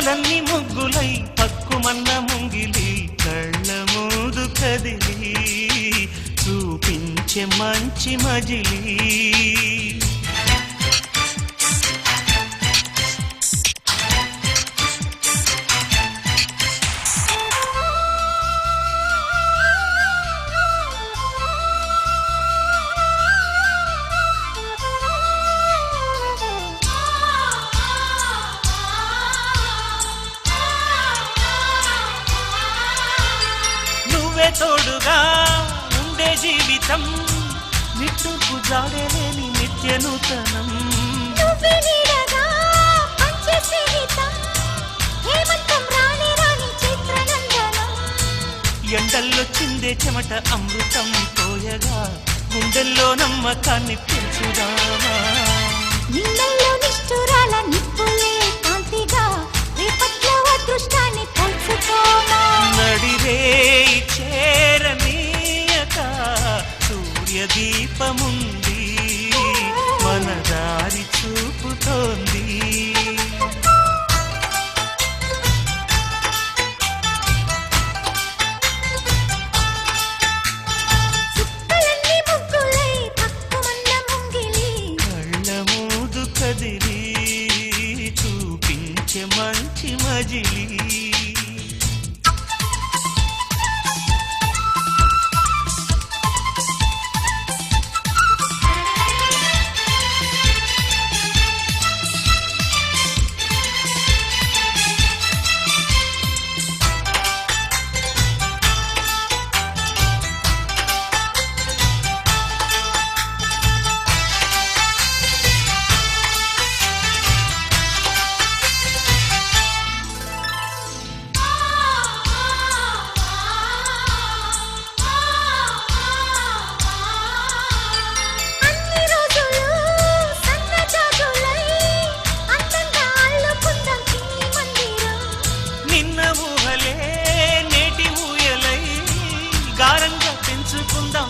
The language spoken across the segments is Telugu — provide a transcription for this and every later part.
చుక్కలన్నీ ముగ్గులై పక్కుమన్న ముంగిలి కళ్ళ మూదు కదిలి చూపించే మంచి మజిలీ తోడుగా ఉండే జీవితం నిట్టూర్పు జాడలేని నిత్య నూతనం ఎండల్లో చిందే చెమట అమృతం పోయగా గుండెల్లో నమ్మకాన్ని పెంచుదామా నిన్నల్లో నిష్ఠురాల నిప్పులే కాంతిగా రేపట్లో అదృష్టాన్ని పంచుకోమా నడిరే చేరనీయక సూర్యదీపముంది మన దారి చూపుతోంది చుక్కలన్నీ ముగ్గులై పక్కుమన్న ముంగిలి కళ్ళ మూదు కదిలి చూపించే మంచి మజిలీ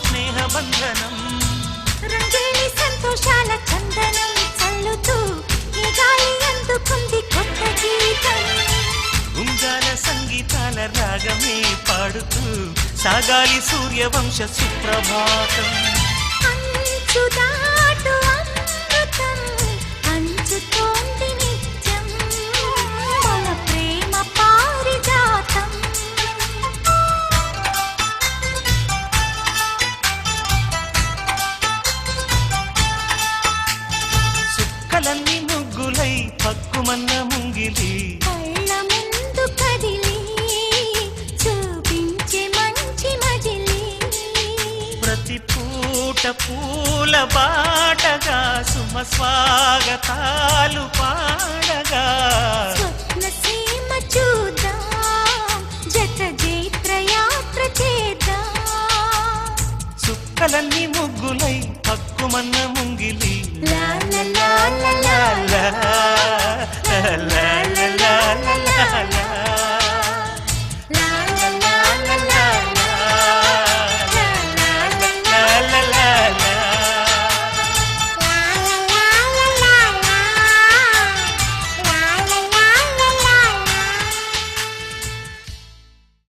స్నేహబంధనం రంగేలి సంతోషాల చందనం చల్లుతూ ఈ గాలి అందుకుంది కొత్త గీతం ఉంగాల సంగీతాల రాగమే పాడుతూ సాగాలి సూర్యవంశ సుప్రభాతం అంచుదాటు అమృతం అంచుతోంది నిత్యం మన ప్రేమ పారిజాతం చుక్కలన్నీ ముగ్గులై పక్కుమన్న ముంగిలి కళ్ళ ముందు కదిలి చూపించే మంచి మజిలీ ప్రతి పూట పూల బాటగా సుమ స్వాగతాలు పాడగా స్వప్న సీమ చూద్దాం జత జైత్ర యాత్ర చేద్దాం చుక్కలన్నీ ముగ్గులై పక్కుమన్న ముంగిలి లా లా లా లా లా లా లా లా లా లా లా లా